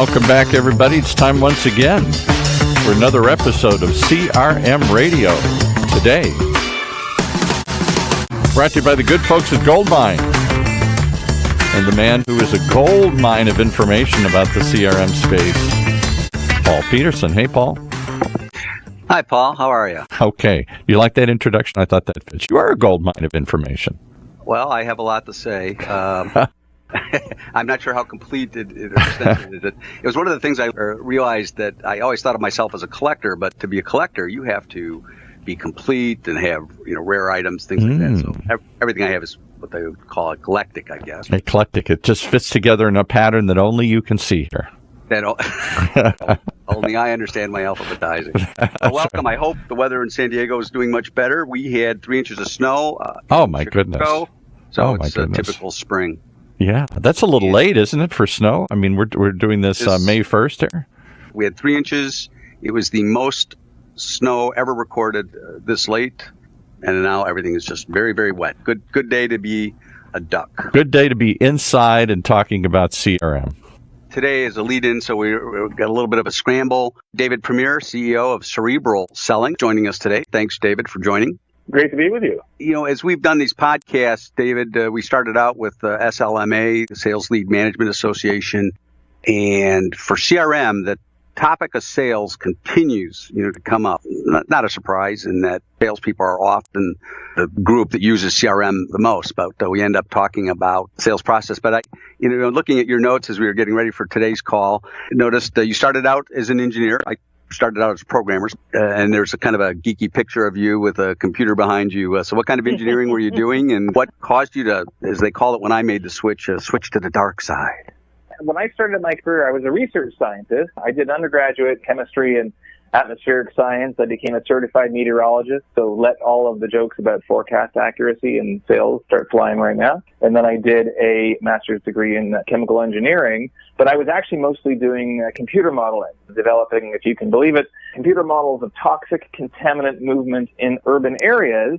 Welcome back, everybody. It's time once again for another episode of CRM Radio. Today, brought to you by the good folks at Goldmine and the man who is a gold mine of information about the CRM space, Paul Petersen. Hey, Paul. Hi, Paul. How are you? Okay. You like that introduction? I thought that fits. You are a gold mine of information. Well, I have a lot to say. I'm not sure how complete it is. It was one of the things I realized that I always thought of myself as a collector, but to be a collector, you have to be complete and have rare items, things like that. So everything I have is what they would call eclectic, I guess. Eclectic. It just fits together in a pattern that only you can see here. That only I understand my alphabetizing. Well, welcome. Right. I hope the weather in San Diego is doing much better. We had 3 inches of snow. Oh, my goodness. So it's a typical spring. Yeah, that's a little late, isn't it, for snow? I mean, we're doing this May 1st here. We had 3 inches. It was the most snow ever recorded this late, and now everything is just very, very wet. Good day to be a duck. Good day to be inside and talking about CRM. Today is a lead-in, so we got a little bit of a scramble. David Priemer, CEO of Cerebral Selling, joining us today. Thanks, David, for joining. Great to be with you. As we've done these podcasts, David, we started out with SLMA, the Sales Lead Management Association. And for CRM, the topic of sales continues, to come up. Not a surprise in that salespeople are often the group that uses CRM the most, but we end up talking about sales process. But looking at your notes as we were getting ready for today's call, noticed you started out as an engineer. I started out as programmers, and there's a kind of a geeky picture of you with a computer behind you. So what kind of engineering were you doing, and what caused you to, as they call it when I made the switch to the dark side? When I started my career, I was a research scientist. I did undergraduate chemistry and atmospheric science. I became a certified meteorologist, so let all of the jokes about forecast accuracy and sales start flying right now. And then I did a master's degree in chemical engineering, but I was actually mostly doing computer modeling, developing, if you can believe it, computer models of toxic contaminant movement in urban areas.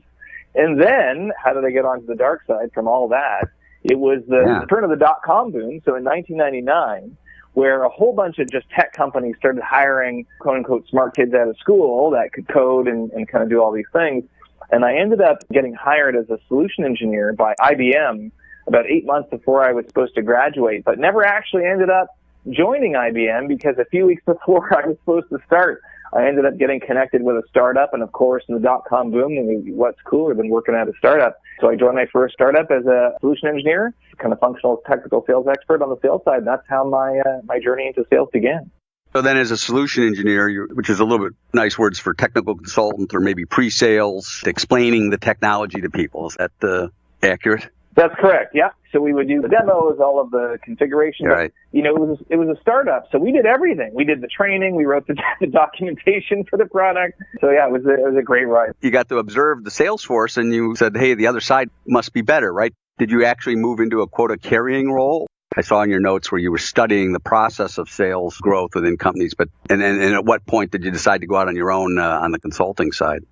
And then, how did I get onto the dark side from all that? It was the turn of the dot-com boom, so in 1999, where a whole bunch of just tech companies started hiring quote-unquote smart kids out of school that could code and kind of do all these things. And I ended up getting hired as a solution engineer by IBM about 8 months before I was supposed to graduate, but never actually ended up joining IBM because a few weeks before I was supposed to start, I ended up getting connected with a startup. And of course, in the dot-com boom, what's cooler than working at a startup? So I joined my first startup as a solution engineer, kind of functional technical sales expert on the sales side. And that's how my journey into sales began. So then as a solution engineer, which is a little bit nice words for technical consultant or maybe pre-sales, explaining the technology to people. Is that accurate? That's correct. Yeah. So we would do the demos, all of the configuration. Right. It was a startup, so we did everything. We did the training, we wrote the documentation for the product. So yeah, it was a great ride. You got to observe the sales force, and you said, "Hey, the other side must be better," right? Did you actually move into a quota carrying role? I saw in your notes where you were studying the process of sales growth within companies, and at what point did you decide to go out on your own on the consulting side?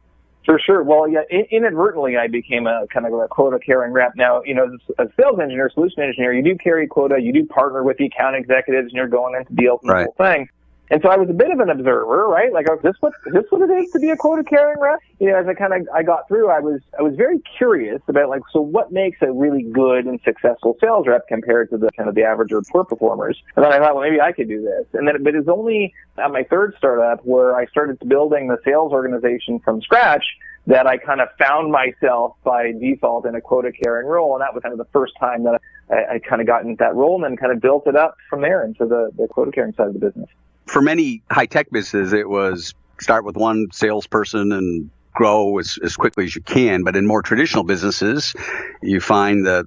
For sure. Well, yeah, inadvertently, I became a kind of a quota-carrying rep. Now, as a sales engineer, solution engineer, you do carry quota, you do partner with the account executives, and you're going into deals and the whole thing. And so I was a bit of an observer, right? Like, is this what it is to be a quota-carrying rep? As I got through, I was very curious about, so what makes a really good and successful sales rep compared to the kind of the average or poor performers? And then I thought, well, maybe I could do this. But it was only at my third startup where I started building the sales organization from scratch that I kind of found myself by default in a quota-carrying role. And that was kind of the first time that I kind of got into that role and then kind of built it up from there into the quota-carrying side of the business. For many high-tech businesses, it was start with one salesperson and grow as quickly as you can. But in more traditional businesses, you find that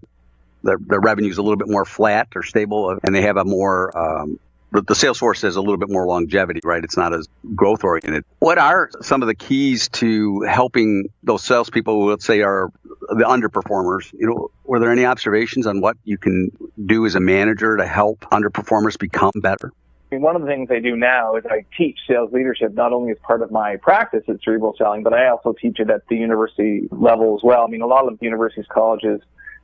the revenue is a little bit more flat or stable, and they have a more the sales force has a little bit more longevity, right? It's not as growth-oriented. What are some of the keys to helping those salespeople who, let's say, are the underperformers? Were there any observations on what you can do as a manager to help underperformers become better? One of the things I do now is I teach sales leadership not only as part of my practice at Cerebral Selling, but I also teach it at the university level as well. A lot of universities, colleges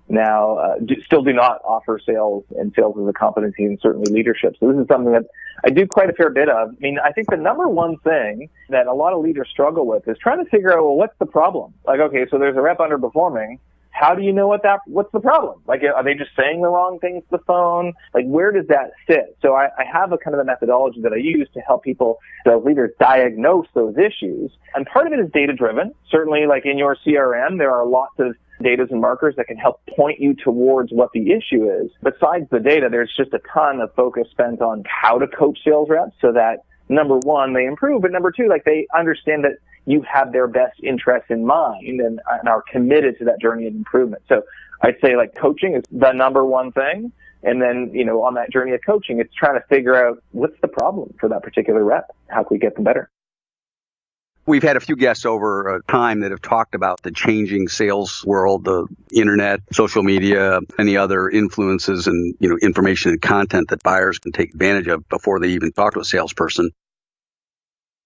now still do not offer sales, and sales as a competency, and certainly leadership. So this is something that I do quite a fair bit of. I mean, I think the number one thing that a lot of leaders struggle with is trying to figure out, well, what's the problem? Like, okay, so there's a rep underperforming. How do you know what's the problem? Like, are they just saying the wrong things to the phone? Like, where does that sit? So I have a kind of a methodology that I use to help people, sales leaders, diagnose those issues. And part of it is data driven. Certainly, like in your CRM, there are lots of data and markers that can help point you towards what the issue is. Besides the data, there's just a ton of focus spent on how to coach sales reps so that, number one, they improve, but number two, like, they understand that you have their best interests in mind and are committed to that journey of improvement. So I'd say, like, coaching is the number one thing. And then, on that journey of coaching, it's trying to figure out what's the problem for that particular rep. How can we get them better? We've had a few guests over time that have talked about the changing sales world, the internet, social media, any other influences and, information and content that buyers can take advantage of before they even talk to a salesperson.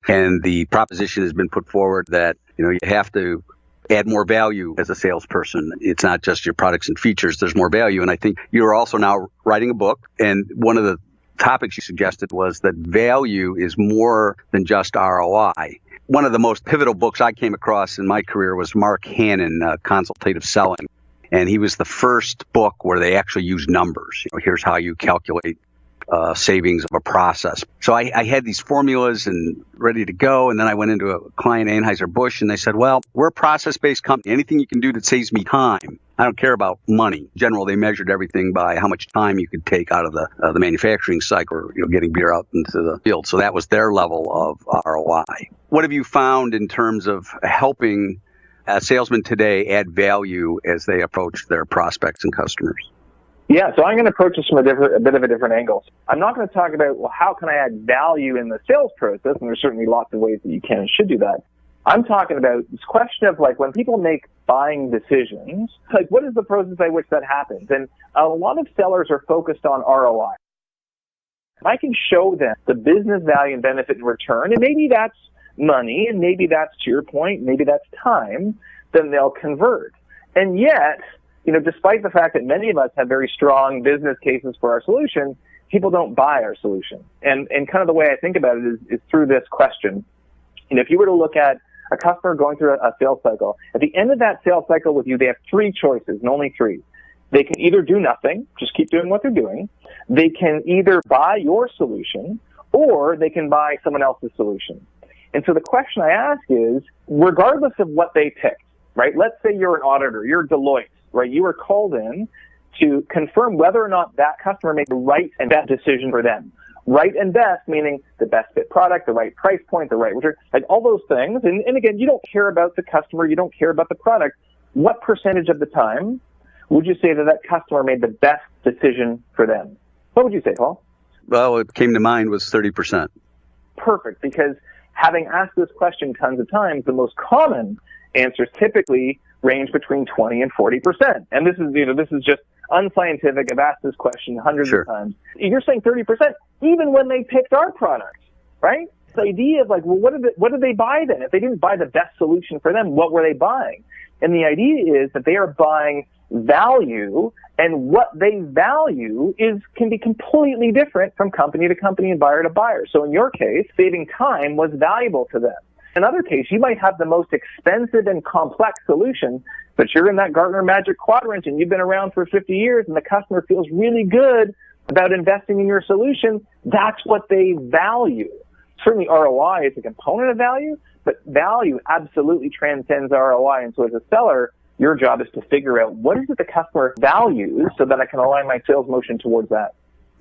And the proposition has been put forward that, you have to add more value as a salesperson. It's not just your products and features. There's more value. And I think you're also now writing a book. And one of the topics you suggested was that value is more than just ROI. One of the most pivotal books I came across in my career was Mark Hannon, Consultative Selling. And he was the first book where they actually used numbers. Here's how you calculate savings of a process. So I had these formulas and ready to go. And then I went into a client, Anheuser-Busch, and they said, well, we're a process-based company. Anything you can do that saves me time. I don't care about money. In general, they measured everything by how much time you could take out of the manufacturing cycle, or getting beer out into the field. So that was their level of ROI. What have you found in terms of helping salesmen today add value as they approach their prospects and customers? Yeah, so I'm going to approach this from a bit of a different angle. I'm not going to talk about, well, how can I add value in the sales process? And there's certainly lots of ways that you can and should do that. I'm talking about this question of, like, when people make buying decisions, like, what is the process by which that happens? And a lot of sellers are focused on ROI. If I can show them the business value and benefit in return, and maybe that's money, and maybe that's, to your point, maybe that's time, then they'll convert. And yet, despite the fact that many of us have very strong business cases for our solution, people don't buy our solution. And kind of the way I think about it is through this question. If you were to look at a customer going through a sales cycle, at the end of that sales cycle with you, they have three choices, and only three. They can either do nothing, just keep doing what they're doing. They can either buy your solution, or they can buy someone else's solution. And so the question I ask is, regardless of what they picked, right? Let's say you're an auditor, you're Deloitte, right? You were called in to confirm whether or not that customer made the right and best decision for them. Right and best, meaning the best fit product, the right price point, the right return, like all those things. And again, you don't care about the customer, you don't care about the product. What percentage of the time would you say that customer made the best decision for them? What would you say, Paul? Well, what came to mind was 30%. Perfect, because having asked this question tons of times, the most common answers typically range between 20 and 40%. And this is just unscientific. I've asked this question hundreds of times. You're saying 30%, even when they picked our product, right? The idea of, like, well, what did they buy then? If they didn't buy the best solution for them, what were they buying? And the idea is that they are buying value, and what they value can be completely different from company to company and buyer to buyer. So in your case, saving time was valuable to them. In other case, you might have the most expensive and complex solution, but you're in that Gartner Magic Quadrant and you've been around for 50 years and the customer feels really good about investing in your solution. That's what they value. Certainly ROI is a component of value, but value absolutely transcends ROI. And so as a seller, your job is to figure out what is it the customer values so that I can align my sales motion towards that.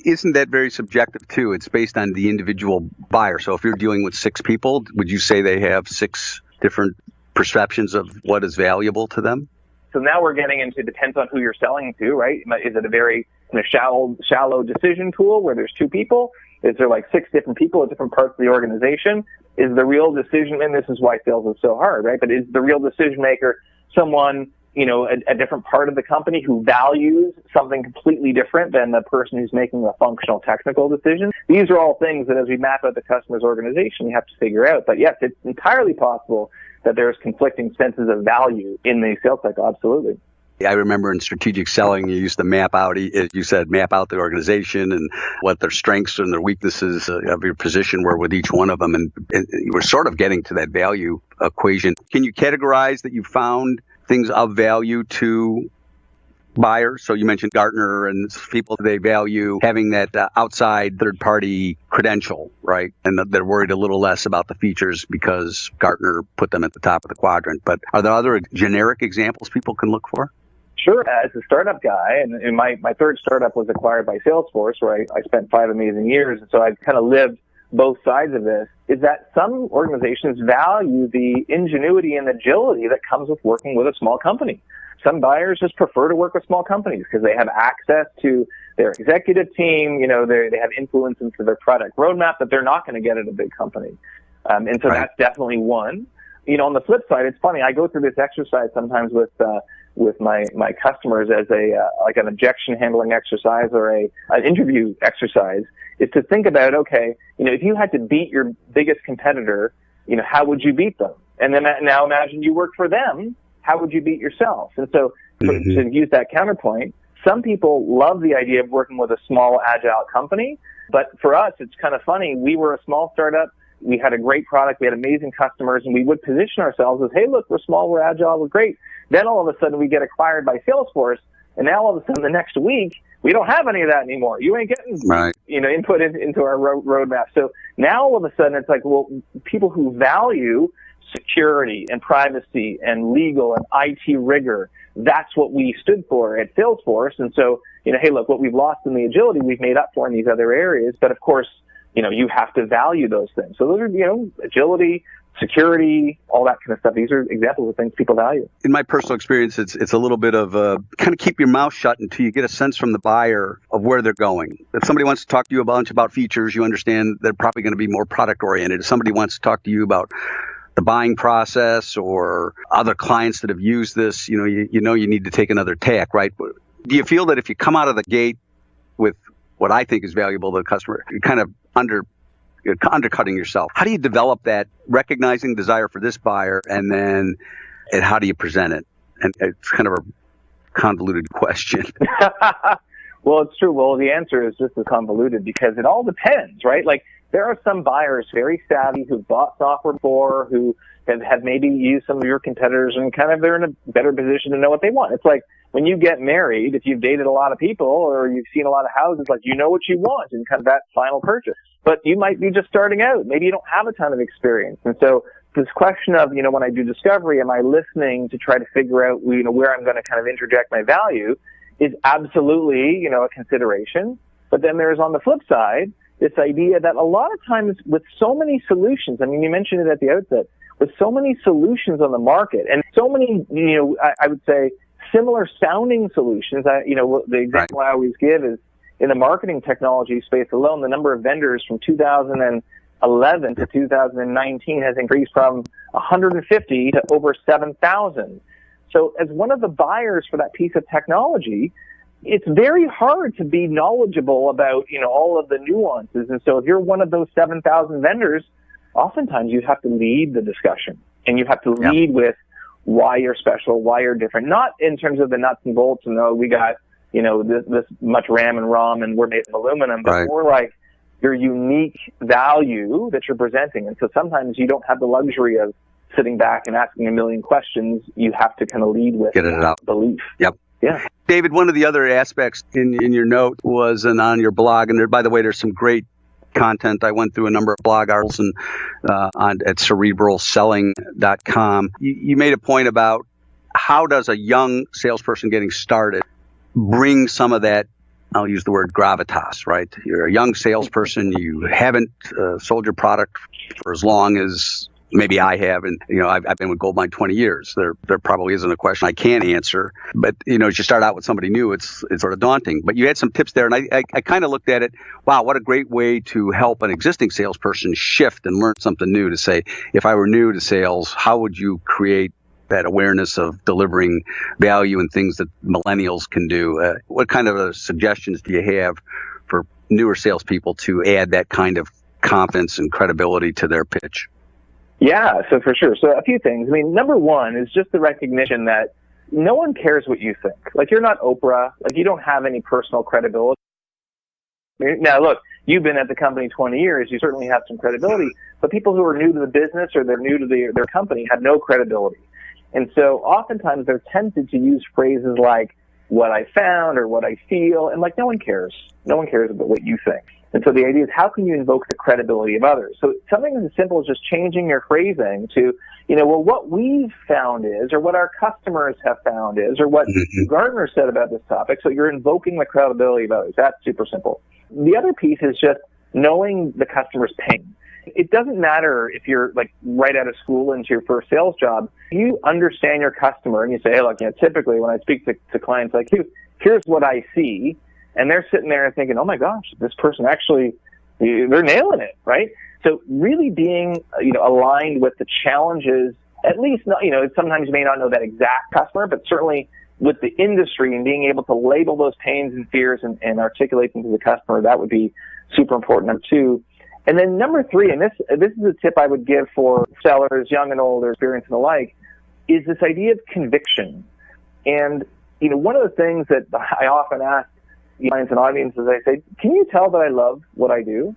Isn't that very subjective, too? It's based on the individual buyer. So if you're dealing with 6 people, would you say they have 6 different perceptions of what is valuable to them? So now we're getting into, depends on who you're selling to, right? Is it a very shallow decision tool where there's 2 people? Is there like 6 different people at different parts of the organization? Is the real decision, and this is why sales is so hard, right? But is the real decision maker someone, a different part of the company who values something completely different than the person who's making a functional technical decision? These are all things that as we map out the customer's organization, we have to figure out. But yes, it's entirely possible that there's conflicting senses of value in the sales cycle. Absolutely. I remember in strategic selling, you used to map out, as you said, map out the organization and what their strengths and their weaknesses of your position were with each one of them. And you were sort of getting to that value equation. Can you categorize that you found things of value to buyers? So you mentioned Gartner and people, they value having that outside third-party credential, right? And they're worried a little less about the features because Gartner put them at the top of the quadrant. But are there other generic examples people can look for? Sure. As a startup guy, and my third startup was acquired by Salesforce, where I spent 5 amazing years, and so I've kind of lived both sides of this, is that some organizations value the ingenuity and agility that comes with working with a small company. Some buyers just prefer to work with small companies because they have access to their executive team. They have influence into their product roadmap that they're not going to get at a big company. And so that's definitely one. On the flip side, it's funny. I go through this exercise sometimes with my customers as like an objection handling exercise or an interview exercise, is to think about, okay, if you had to beat your biggest competitor, how would you beat them? And then now imagine you work for them. How would you beat yourself? And so to use that counterpoint, some people love the idea of working with a small, agile company. But for us, it's kind of funny. We were a small startup. We had a great product. We had amazing customers. And we would position ourselves as, hey, look, we're small, we're agile, we're great. Then all of a sudden we get acquired by Salesforce. And now all of a sudden the next week, we don't have any of that anymore. You ain't getting input into our roadmap. So now all of a sudden it's like, well, people who value security and privacy and legal and IT rigor, that's what we stood for at Salesforce. And so, hey, look, what we've lost in the agility, we've made up for in these other areas. But of course, you have to value those things. So those are, agility, security, all that kind of stuff. These are examples of things people value. In my personal experience, it's a little bit of kind of keep your mouth shut until you get a sense from the buyer of where they're going. If somebody wants to talk to you a bunch about features, you understand they're probably going to be more product oriented. If somebody wants to talk to you about the buying process or other clients that have used this, you need to take another tack, right? Do you feel that if you come out of the gate with what I think is valuable to the customer, you're kind of undercutting yourself? How do you develop that recognizing desire for this buyer, and how do you present it? And it's kind of a convoluted question. Well, it's true. Well, the answer is just as convoluted because it all depends, right? Like, there are some buyers very savvy who've bought software before, who have maybe used some of your competitors, and kind of they're in a better position to know what they want. It's like when you get married, if you've dated a lot of people or you've seen a lot of houses, like you know what you want in kind of that final purchase. But you might be just starting out. Maybe you don't have a ton of experience. And so this question of, when I do discovery, am I listening to try to figure out, where I'm going to kind of interject my value is absolutely, a consideration. But then there's on the flip side, this idea that a lot of times with so many solutions, I mean, you mentioned it at the outset, with so many solutions on the market and so many, I would say similar sounding solutions, the example I always give is in the marketing technology space alone, the number of vendors from 2011 to 2019 has increased from 150 to over 7,000. So as one of the buyers for that piece of technology, it's very hard to be knowledgeable about, all of the nuances. And so if you're one of those 7,000 vendors, oftentimes you have to lead the discussion, and you have to lead with why you're special, why you're different, not in terms of the nuts and bolts and, we got, this much RAM and ROM and we're made of aluminum, but more like your unique value that you're presenting. And so sometimes you don't have the luxury of sitting back and asking a million questions. You have to kind of lead with belief. Yep. Yeah. David, one of the other aspects in your note was, and on your blog, and there, by the way, there's some great content. I went through a number of blog articles and at cerebralselling.com. You made a point about how does a young salesperson getting started bring some of that, I'll use the word gravitas, right? You're a young salesperson. You haven't sold your product for as long as maybe I have, and I've been with Goldmine 20 years. There probably isn't a question I can't answer, but as you start out with somebody new, it's sort of daunting. But you had some tips there, and I kind of looked at it. Wow, what a great way to help an existing salesperson shift and learn something new. To say, if I were new to sales, how would you create that awareness of delivering value and things that millennials can do? What kind of suggestions do you have for newer salespeople to add that kind of confidence and credibility to their pitch? Yeah, so for sure. So a few things. I mean, number one is just the recognition that, no one cares what you think. Like, you're not Oprah. Like, you don't have any personal credibility. Now, look, you've been at the company 20 years. You certainly have some credibility. But people who are new to the business or they're new to their company have no credibility. And so oftentimes they're tempted to use phrases like what I found or what I feel. And, like, no one cares. No one cares about what you think. And so the idea is, how can you invoke the credibility of others? So something as simple as just changing your phrasing to, well, what we've found is, or what our customers have found is, or what Gartner said about this topic. So you're invoking the credibility of others. That's super simple. The other piece is just knowing the customer's pain. It doesn't matter if you're like right out of school into your first sales job. You understand your customer and you say, hey, look, typically when I speak to clients like you, here's what I see. And they're sitting there thinking, oh my gosh, this person actually, they're nailing it, right? So really being, aligned with the challenges, at least, sometimes you may not know that exact customer, but certainly with the industry and being able to label those pains and fears and articulate them to the customer, that would be super important. Number two. And then number three, and this is a tip I would give for sellers, young and old, or experienced and the like, is this idea of conviction. And, one of the things that I often ask clients and audiences, I say, can you tell that I love what I do?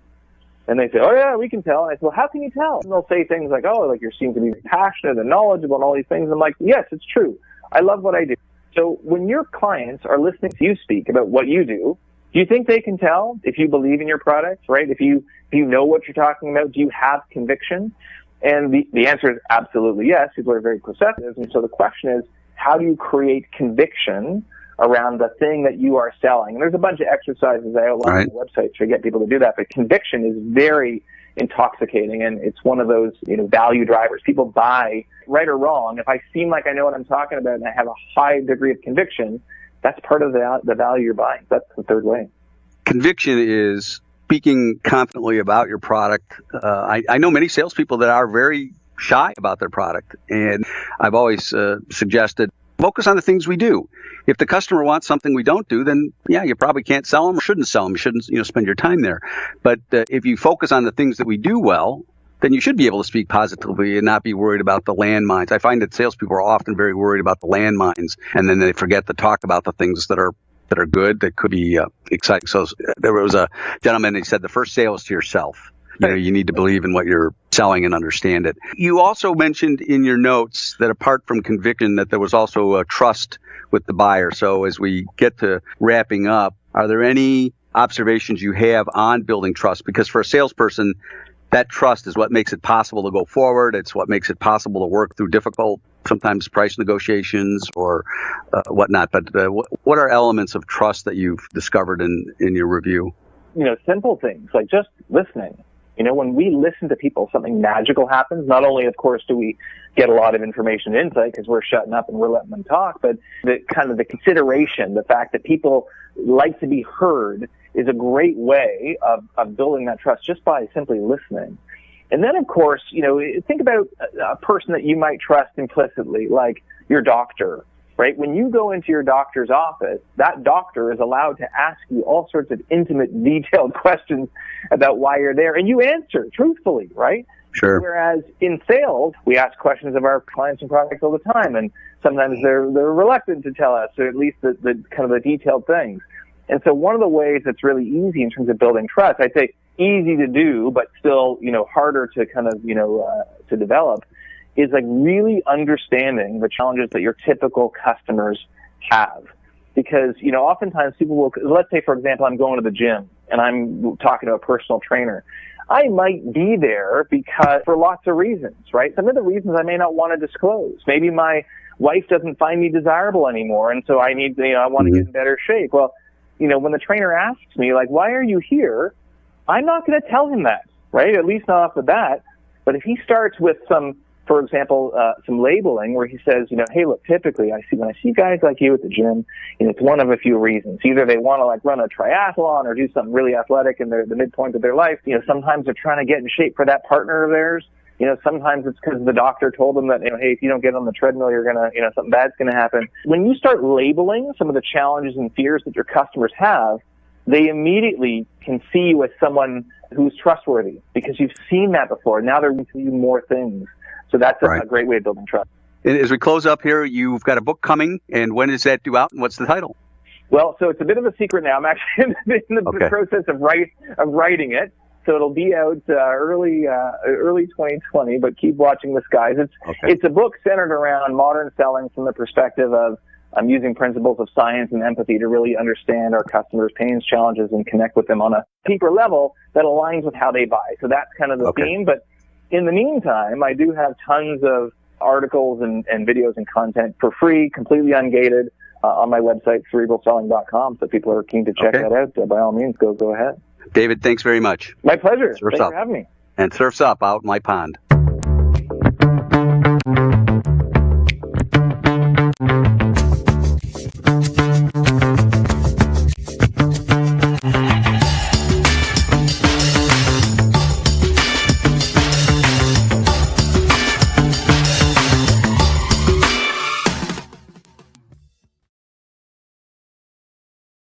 And they say, oh yeah, we can tell. And I say, well, how can you tell? And they'll say things like, oh, like you seem to be passionate and knowledgeable and all these things. I'm like, yes, it's true. I love what I do. So when your clients are listening to you speak about what you do you think they can tell if you believe in your product, right? If you know what you're talking about, do you have conviction? And the answer is absolutely yes. People are very perceptive. And so the question is, how do you create conviction around the thing that you are selling? And there's a bunch of exercises I outline on the website to get people to do that. But conviction is very intoxicating, and it's one of those value drivers. People buy, right or wrong. If I seem like I know what I'm talking about and I have a high degree of conviction, that's part of the value you're buying. That's the third way. Conviction is speaking confidently about your product. I know many salespeople that are very shy about their product, and I've always suggested focus on the things we do. If the customer wants something we don't do, then yeah, you probably can't sell them or shouldn't sell them. You shouldn't spend your time there. But if you focus on the things that we do well, then you should be able to speak positively and not be worried about the landmines. I find that salespeople are often very worried about the landmines, and then they forget to talk about the things that are good, that could be exciting. So there was a gentleman, he said, the first sale is to yourself. You need to believe in what you're selling and understand it. You also mentioned in your notes that apart from conviction, that there was also a trust with the buyer. So as we get to wrapping up, are there any observations you have on building trust? Because for a salesperson, that trust is what makes it possible to go forward. It's what makes it possible to work through difficult, sometimes price negotiations or whatnot. But what are elements of trust that you've discovered in your review? Simple things like just listening. When we listen to people, something magical happens. Not only, of course, do we get a lot of information and insight because we're shutting up and we're letting them talk, but the consideration, the fact that people like to be heard is a great way of building that trust just by simply listening. And then, of course, think about a person that you might trust implicitly, like your doctor, right? When you go into your doctor's office, that doctor is allowed to ask you all sorts of intimate, detailed questions about why you're there, and you answer truthfully, right? Sure. Whereas in sales, we ask questions of our clients and prospects all the time, and sometimes they're reluctant to tell us, or at least the kind of the detailed things. And so one of the ways that's really easy in terms of building trust, I'd say easy to do, but still, harder to kind of, to develop, is like really understanding the challenges that your typical customers have. Because, oftentimes people will, let's say, for example, I'm going to the gym and I'm talking to a personal trainer. I might be there because for lots of reasons, right? Some of the reasons I may not want to disclose. Maybe my wife doesn't find me desirable anymore, and so I need, I want to get in better shape. Well, when the trainer asks me, like, why are you here? I'm not going to tell him that, right? At least not off the bat. But if he starts with some, for example, some labeling where he says, hey, look, typically when I see guys like you at the gym, it's one of a few reasons. Either they want to run a triathlon or do something really athletic in the midpoint of their life. Sometimes they're trying to get in shape for that partner of theirs. Sometimes it's because the doctor told them that, hey, if you don't get on the treadmill, you're going to, something bad's going to happen. When you start labeling some of the challenges and fears that your customers have, they immediately can see you as someone who's trustworthy because you've seen that before. Now they're going to you more things. So that's a great way of building trust. And as we close up here, you've got a book coming, and when is that due out, and what's the title? Well, so it's a bit of a secret now. I'm actually in the process of writing it. So it'll be out early 2020, but keep watching the skies. It's a book centered around modern selling from the perspective of using principles of science and empathy to really understand our customers' pains, challenges, and connect with them on a deeper level that aligns with how they buy. So that's kind of the theme. But in the meantime, I do have tons of articles and videos and content for free, completely ungated, on my website, cerebralselling.com. So if people are keen to check that out, by all means, go ahead. David, thanks very much. My pleasure. Surf's Thanks up. for having me. And surf's up out my pond.